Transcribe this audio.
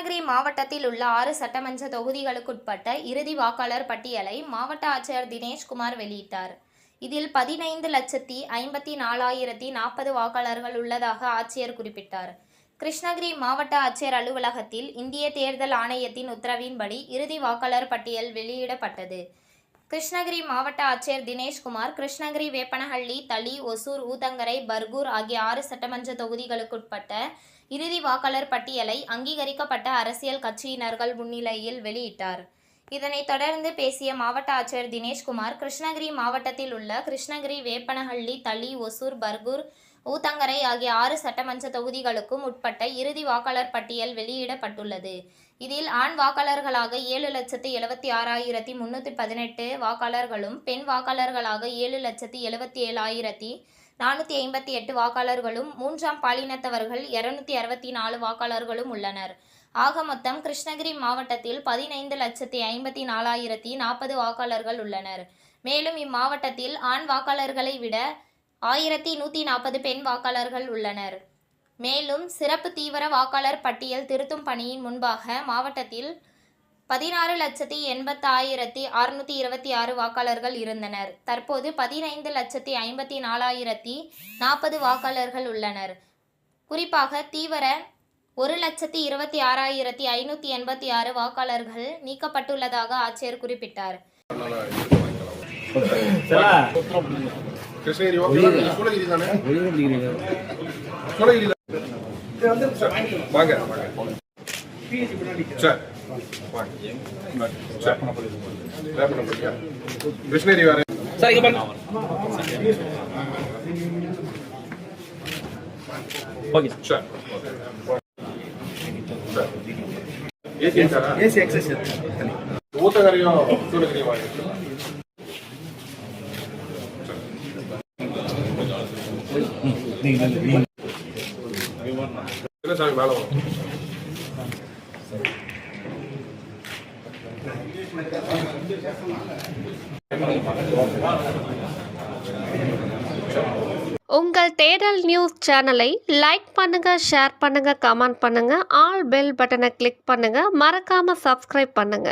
கிருஷ்ணகிரி மாவட்டத்தில் உள்ள 6 சட்டமன்ற தொகுதிகளுக்குட்பட்ட இறுதி வாக்காளர் பட்டியலை மாவட்ட ஆட்சியர் தினேஷ்குமார் வெளியிட்டார். இதில் 15,54,040 வாக்காளர்கள் உள்ளதாக ஆட்சியர் குறிப்பிட்டார். கிருஷ்ணகிரி மாவட்ட ஆட்சியர் அலுவலகத்தில் இந்திய தேர்தல் ஆணையத்தின் உத்தரவின்படி இறுதி வாக்காளர் பட்டியல் வெளியிடப்பட்டது. கிருஷ்ணகிரி மாவட்ட ஆட்சியர் தினேஷ்குமார் கிருஷ்ணகிரி, வேப்பனஹள்ளி, தளி, ஒசூர், ஊத்தங்கரை, பர்கூர் ஆகிய 6 சட்டமன்ற தொகுதிகளுக்குட்பட்ட இறுதி வாக்காளர் பட்டியலை அங்கீகரிக்கப்பட்ட அரசியல் கட்சியினர்கள் முன்னிலையில் வெளியிட்டார். இதனைத் தொடர்ந்து பேசிய மாவட்ட ஆட்சியர் தினேஷ்குமார், கிருஷ்ணகிரி மாவட்டத்தில் உள்ள கிருஷ்ணகிரி, வேப்பனஹள்ளி, தளி, ஒசூர், பர்கூர், ஊத்தங்கரை ஆகிய 6 சட்டமன்ற தொகுதிகளுக்கும் உட்பட்ட இறுதி வாக்காளர் பட்டியல் வெளியிடப்பட்டுள்ளது. இதில் ஆண் வாக்காளர்களாக 7,76,318 வாக்காளர்களும், பெண் வாக்காளர்களாக 7,77,458 வாக்காளர்களும், மூன்றாம் பாலினத்தவர்கள் 264 வாக்காளர்களும் உள்ளனர். ஆக மொத்தம் கிருஷ்ணகிரி மாவட்டத்தில் 15,54,040 வாக்காளர்கள் உள்ளனர். மேலும் இம்மாவட்டத்தில் ஆண் வாக்காளர்களை விட 1,140 பெண் வாக்காளர்கள் உள்ளனர். மேலும் சிறப்பு தீவிர வாக்காளர் பட்டியல் திருத்தும் பணியின் முன்பாக மாவட்டத்தில் 16,80,626 வாக்காளர்கள் இருந்தனர். தற்போது 15,54,040 வாக்காளர்கள் உள்ளனர். குறிப்பாக தீவிர 1,26,586 வாக்காளர்கள் நீக்கப்பட்டுள்ளதாக ஆட்சியர் குறிப்பிட்டார். கிருஷ்ணகிரி வேற ஊத்தகரையும் சூளகிரியும் வாங்கிக்கலாம். சாமி மேல வரும். உங்கள் தேடல் நியூஸ் சேனலை லைக் பண்ணுங்க, ஷேர் பண்ணுங்க, கமெண்ட் பண்ணுங்க, ஆல் பெல் பட்டனை கிளிக் பண்ணுங்க, மறக்காம சப்ஸ்கிரைப் பண்ணுங்க.